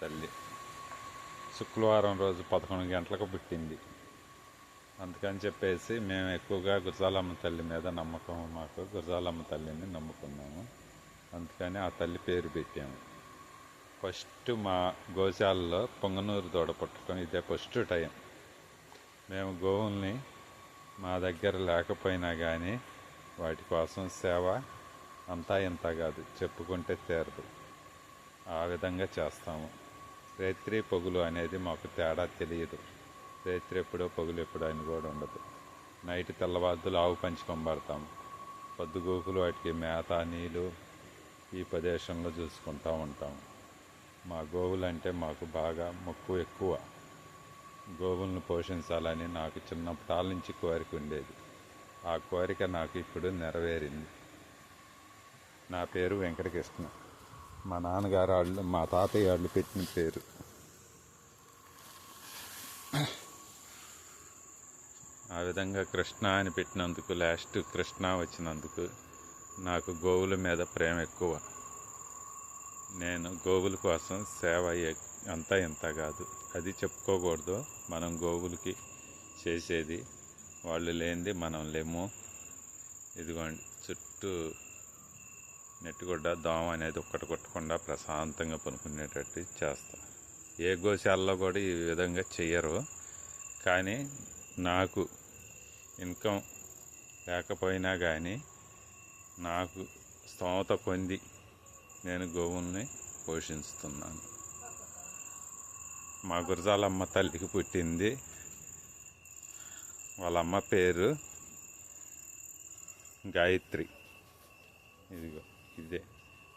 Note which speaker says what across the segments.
Speaker 1: తల్లి శుక్రవారం రోజు 11 గంటలకు పుట్టింది. అందుకని చెప్పేసి మేము ఎక్కువగా గురజాలమ్మ తల్లి మీద నమ్మకం, మాకు గురజాలమ్మ తల్లిని నమ్ముకున్నాము. అందుకని ఆ తల్లి పేరు పెట్టాము. ఫస్ట్ మా గోశాలలో పొంగనూరు దూడ పుట్టడం ఇదే ఫస్ట్ టైం. మేము గోవుల్ని మా దగ్గర లేకపోయినా కానీ వాటి కోసం సేవ అంతా ఇంత కాదు, చెప్పుకుంటే తీరదు. ఆ విధంగా చేస్తాము. రేత్రి పొగులు అనేది మాకు తేడా తెలియదు. రేత్రి ఎప్పుడో పొగులు ఎప్పుడో అని కూడా ఉండదు. నైట్ తెల్లవారులు ఆవు పంచుకొంబడతాము. పొద్దుగూకులు వాటికి మేత నీళ్ళు ఈ ప్రదేశంలో చూసుకుంటూ ఉంటాము. మా గోవులంటే మాకు బాగా మక్కువ ఎక్కువ. గోవులను పోషించాలని నాకు చిన్నప్పటి నుంచి కోరిక ఉండేది. ఆ కోరిక నాకు ఇప్పుడు నెరవేరింది. నా పేరు వెంకటకృష్ణ. మా నాన్నగారు వాళ్ళు, మా తాతయ్య వాళ్ళు పెట్టిన పేరు. ఆ విధంగా కృష్ణ అని పెట్టినందుకు, లాస్ట్ కృష్ణ వచ్చినందుకు నాకు గోవుల మీద ప్రేమ ఎక్కువ. నేను గోవుల కోసం సేవ అంతా ఇంత కాదు, అది చెప్పుకోకూడదు. మనం గోవులకి చేసేది, వాళ్ళు లేనిది మనం లేము. ఇదిగోండి చుట్టూ నెట్టుగుడ్డ దోమ అనేది ఒక్కటి కొట్టకుండా ప్రశాంతంగా పనుకునేటట్టు చేస్తాం. ఏ గోశాలలో కూడా ఈ విధంగా చెయ్యరు. కానీ నాకు ఇన్కమ్ లేకపోయినా కానీ నాకు స్తోమత పొంది నేను గోవుల్ని పోషిస్తున్నాను. మా గురజాలమ్మ తల్లికి పుట్టింది. వాళ్ళ అమ్మ పేరు గాయత్రి. ఇదిగో ఇదే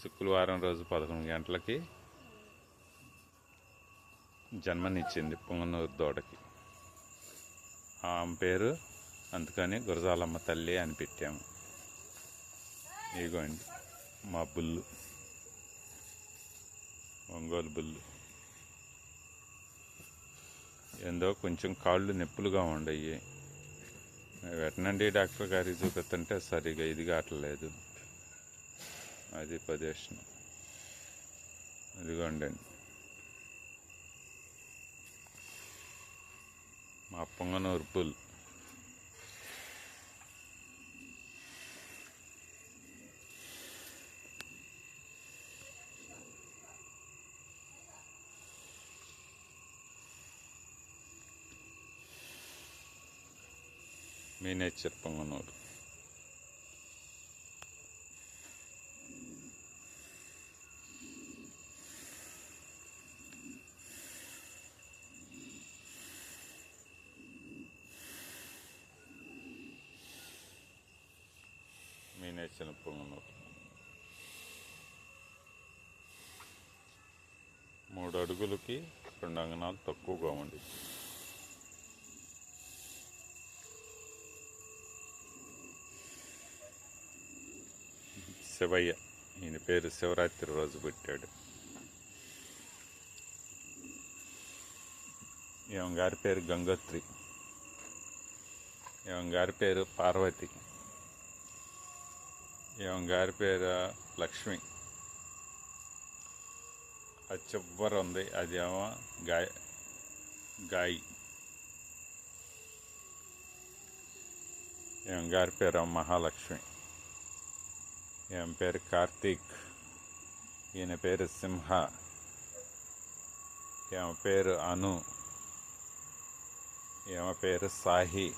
Speaker 1: శుక్రవారం రోజు 11 గంటలకి జన్మనిచ్చింది పొంగనూరు దూడకి. ఆమె పేరు అందుకని గురజాలమ్మ తల్లి అని పెట్టాము. ఇదిగోండి మా బుల్లు, ఒంగోలు బుల్లు. ఏందో కొంచెం కాళ్ళు నొప్పులుగా ఉండయి. వెటర్నరీ డాక్టర్ గారికి చూపిస్తుంటే సరిగా ఇది కావట్లేదు. అది ప్రదేశం. ఇదిగోండి మా Punganur bull. Miniature Punganur. Miniature Punganur 3 అడుగులకి 2 అంగనాలు తక్కువగా ఉండింది. శివయ్య, ఈయన పేరు శివరాత్రి రోజు పుట్టాడు. ఈమె గారి పేరు గంగోత్రి. ఈమె గారి పేరు పార్వతి. ఈమె గారి పేరు లక్ష్మి. అది చివర ఉంది, అది ఏమో గాయి. ఈమె గారి పేరు మహాలక్ష్మి. ఈమె పేరు కార్తీక్. ఈయన పేరు సింహ. ఈమె పేరు అను. ఈమె పేరు సాహి.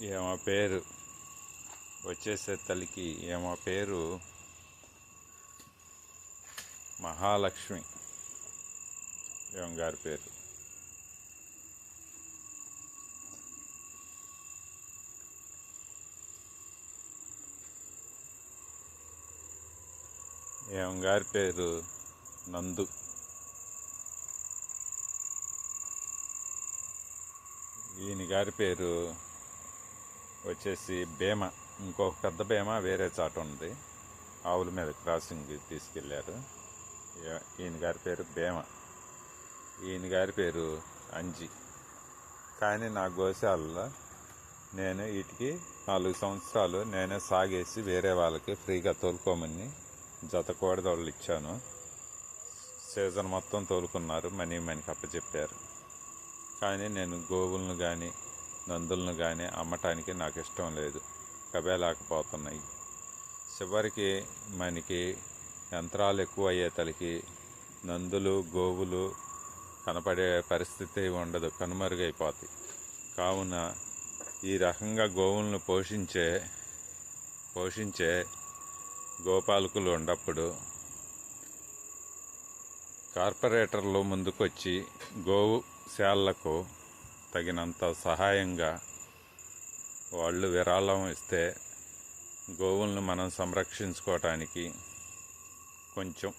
Speaker 1: ఈమె పేరు వచ్చేసే తల్లికి ఈమె పేరు మహాలక్ష్మి. ఈమె గారి పేరు. ఈమె గారి పేరు నందు. ఈయన గారి పేరు వచ్చేసి భీమ. ఇంకొక పెద్ద భీమ వేరే చాట ఉంది, ఆవుల మీద క్రాసింగ్ తీసుకెళ్ళారు. ఈయన గారి పేరు భీమ. ఈయన గారి పేరు అంజి. కానీ నా గోశాలలో నేను వీటికి 4 సంవత్సరాలు నేనే సాగేసి వేరే వాళ్ళకి ఫ్రీగా తోలుకోమని జత కోడిదోళ్ళు ఇచ్చాను. సీజన్ మొత్తం తోలుకున్నారు, మనకి అప్పచెప్పారు. కానీ నేను గోవులను కానీ నందులను కానీ అమ్మటానికి నాకు ఇష్టం లేదు, కబేలాకపోతున్నాయి. చివరికి మనకి యంత్రాలు ఎక్కువ అయ్యేతలకి నందులు గోవులు కనపడే పరిస్థితి ఉండదు, కనుమరుగైపోతాయి. కావున ఈ రకంగా గోవులను పోషించే గోపాలకులు ఉన్నప్పుడు కార్పొరేటర్లు ముందుకొచ్చి గోశాలకు తగినంత సహాయంగా వాళ్ళు విరాళం ఇస్తే గోవులను మనం సంరక్షించుకోవటానికి కొంచెం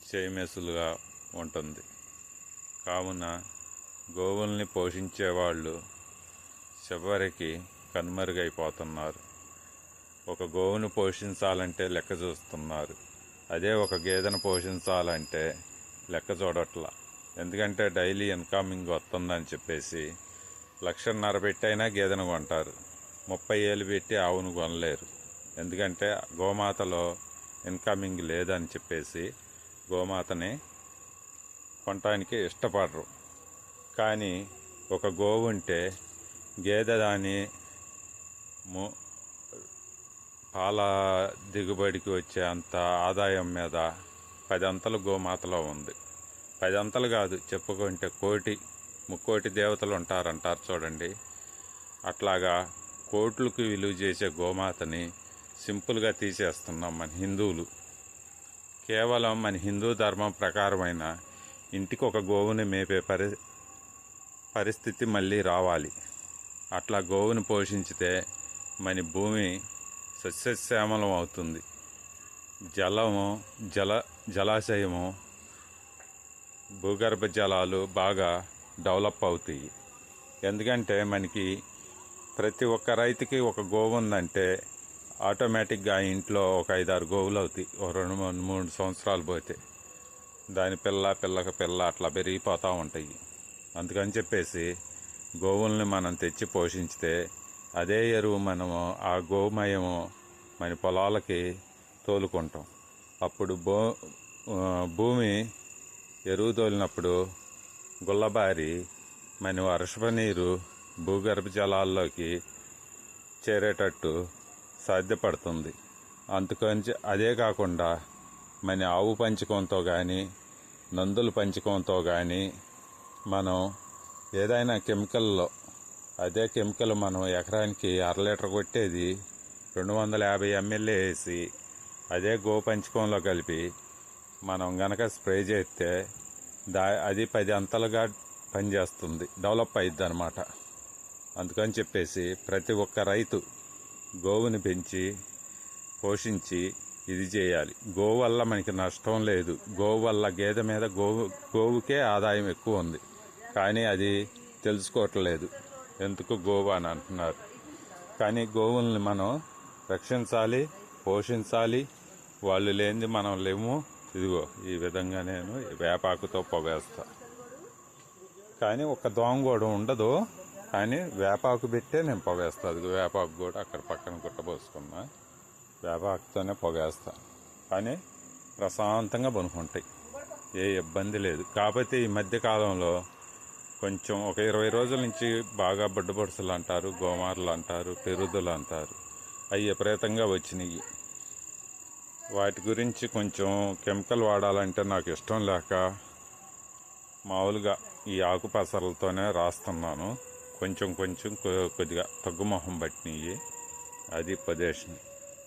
Speaker 1: చేమేసులుగా ఉంటుంది. కావున గోవుల్ని పోషించేవాళ్ళు చివరికి కనుమరుగైపోతున్నారు. ఒక గోవును పోషించాలంటే లెక్క చూస్తున్నారు, అదే ఒక గేదెను పోషించాలంటే లెక్క చూడట్లా. ఎందుకంటే డైలీ ఇన్కమింగ్ వస్తుందని చెప్పేసి 1,50,000 పెట్టైనా గేదెను కొంటారు, 30 ఏళ్ళు పెట్టి ఆవును కొనలేరు. ఎందుకంటే గోమాతలో ఇన్కమింగ్ లేదని చెప్పేసి గోమాతని కొనటానికి ఇష్టపడరు. కానీ ఒక గోవు ఉంటే గేదె దాని పాల దిగుబడికి వచ్చే అంత ఆదాయం మీద 10 అంతలు గోమాతలో ఉంది. 10 అంతలు కాదు, చెప్పుకుంటే ముక్కోటి దేవతలు అంటారు చూడండి. అట్లాగా కోట్లకు విలువ చేసే గోమాతని సింపుల్గా తీసేస్తున్నాం మన హిందువులు. కేవలం మన హిందూ ధర్మం ప్రకారమైన ఇంటికి ఒక గోవుని మేపే పరిస్థితి మళ్ళీ రావాలి. అట్లా గోవుని పోషించితే మన భూమి సస్యశ్యామలం అవుతుంది. జలాశయము భూగర్భ జలాలు బాగా డెవలప్ అవుతాయి. ఎందుకంటే మనకి ప్రతి ఒక్క రైతుకి ఒక గోవు ఉందంటే ఆటోమేటిక్గా ఇంట్లో ఒక 5-6 గోవులు అవుతాయి. ఒక 2-3 సంవత్సరాలు పోతే దాని పిల్లకి పిల్ల అట్లా పెరిగిపోతూ ఉంటాయి. అందుకని చెప్పేసి గోవుల్ని మనం తెచ్చి పోషించితే అదే ఎరువు మనము ఆ గోమయము మన పొలాలకి తోలుకుంటాం. అప్పుడు భూమి ఎరువు తోలినప్పుడు గుల్లబారి మన వర్షపు నీరు భూగర్భ జలాల్లోకి చేరేటట్టు సాధ్యపడుతుంది. అందుకని అదే కాకుండా మన ఆవు పంచకంతో కానీ నందుల పంచకంతో కానీ మనం ఏదైనా అదే కెమికల్ మనం ఎకరానికి 1/2 లీటర్ కొట్టేది 250 ml వేసి అదే గోపంచకంలో కలిపి మనం గనక స్ప్రే చేస్తే అది 10 అంతలుగా పనిచేస్తుంది, డెవలప్ అయ్యిద్ది అనమాట. అందుకని చెప్పేసి ప్రతి ఒక్క రైతు గోవుని పెంచి పోషించి ఇది చేయాలి. గోవు వల్ల మనకి నష్టం లేదు. గోవు వల్ల గేదె మీద గోవుకే ఆదాయం ఎక్కువ ఉంది, కానీ అది తెలుసుకోవట్లేదు. ఎందుకు గోవు అని అంటున్నారు. కానీ గోవుల్ని మనం రక్షించాలి, పోషించాలి. వాళ్ళు లేనిది మనం లేము. ఇదిగో ఈ విధంగా నేను వేపాకుతో పొగేస్తా. కానీ ఒక దోమ కూడా ఉండదు, కానీ వేపాకు పెట్టే నేను పొగేస్తా. అది వేపాకు కూడా అక్కడ పక్కన గుట్టపోసుకున్నా, వేపాకుతోనే పొగేస్తా. కానీ ప్రశాంతంగా పనుకుంటాయి, ఏ ఇబ్బంది లేదు. కాకపోతే ఈ మధ్యకాలంలో కొంచెం ఒక 20 రోజుల నుంచి బాగా బొడ్డుబొడుసులు అంటారు, గోమార్లు అంటారు, పెరుదులు అంటారు, అవి విపరీతంగా వచ్చినాయి. వాటి గురించి కొంచెం కెమికల్ వాడాలంటే నాకు ఇష్టం లేక మామూలుగా ఈ ఆకుపసరలతోనే రాస్తున్నాను. కొంచెం కొద్దిగా తగ్గుమొహం పట్టినవి. అది పొజిషన్.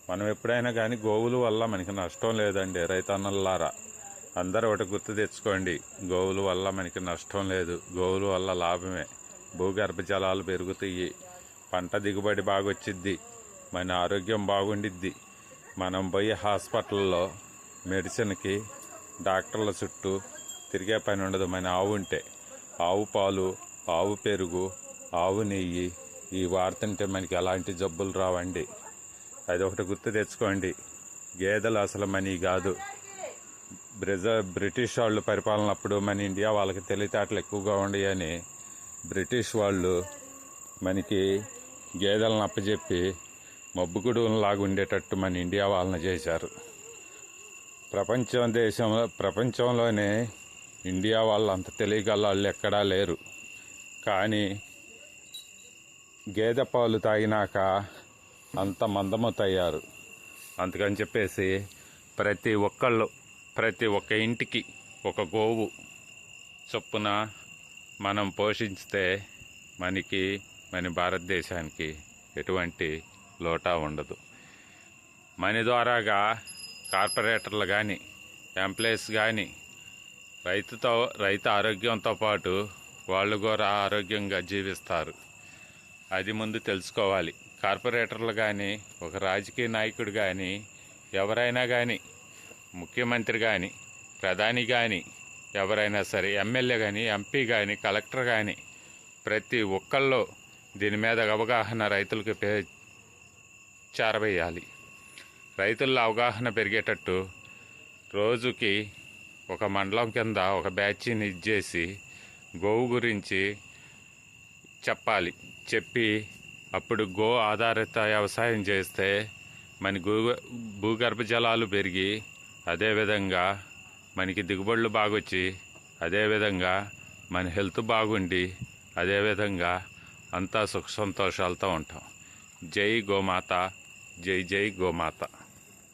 Speaker 1: మనం ఎప్పుడైనా కానీ గోవుల వల్ల మనకి నష్టం లేదండి రైతన్నలారా. అందరూ ఒకటి గుర్తు తెచ్చుకోండి, గోవుల వల్ల మనకి నష్టం లేదు, గోవుల వల్ల లాభమే. భూగర్భ జలాలు పెరుగుతాయి, పంట దిగుబడి బాగొచ్చిద్ది, మన ఆరోగ్యం బాగుండిద్ది. మనం పోయి హాస్పిటల్లో మెడిసిన్కి డాక్టర్ల చుట్టూ తిరిగే పని ఉండదు. మన ఆవు ఉంటే ఆవు పాలు, ఆవు పెరుగు, ఆవు నెయ్యి ఈ వాడుతుంటే మనకి ఎలాంటి జబ్బులు రావండి. అది ఒకటి గుర్తు తెచ్చుకోండి. గేదెలు అసలు మనీ కాదు. బ్రిటిష్ వాళ్ళు పరిపాలనప్పుడు మన ఇండియా వాళ్ళకి తెలివితేటలు ఎక్కువగా ఉండేయని బ్రిటిష్ వాళ్ళు మనకి గేదెలను అప్పచెప్పి మబ్బుగుడులాగా ఉండేటట్టు మన ఇండియా వాళ్ళని చేశారు. ప్రపంచంలోనే ఇండియా వాళ్ళు అంత తెలియగల వాళ్ళు ఎక్కడా లేరు. కానీ గేదె పాలు తాగినాక అంత మందమవుతయ్యారు. అందుకని చెప్పేసి ప్రతి ఒక్క ఇంటికి ఒక గోవు చొప్పున మనం పోషించితే మన భారతదేశానికి ఎటువంటి లోటా ఉండదు. మన ద్వారాగా కార్పొరేటర్లు కానీ ఎంప్లాయీస్ కానీ రైతు ఆరోగ్యంతో పాటు వాళ్ళు కూడా ఆరోగ్యంగా జీవిస్తారు. అది ముందు తెలుసుకోవాలి. కార్పొరేటర్లు కానీ ఒక రాజకీయ నాయకుడు కానీ ఎవరైనా కానీ ముఖ్యమంత్రి కానీ ప్రధాని కానీ ఎవరైనా సరే ఎమ్మెల్యే కానీ ఎంపీ కానీ కలెక్టర్ కానీ ప్రతి ఒక్కళ్ళు దీని మీద అవగాహన రైతులకు చేరవేయాలి. రైతుల్లో అవగాహన పెరిగేటట్టు రోజుకి ఒక మండలం కింద ఒక బ్యాచ్ని ఇచ్చేసి గోవు గురించి చెప్పి అప్పుడు గో ఆధారిత వ్యవసాయం చేస్తే మన భూగర్భ జలాలు పెరిగి అదేవిధంగా మనకి దిగుబడులు బాగొచ్చి అదేవిధంగా మన హెల్త్ బాగుండి అదేవిధంగా అంతా సుఖ సంతోషాలతో ఉంటాం. జై గోమాత, జై జై గోమాత.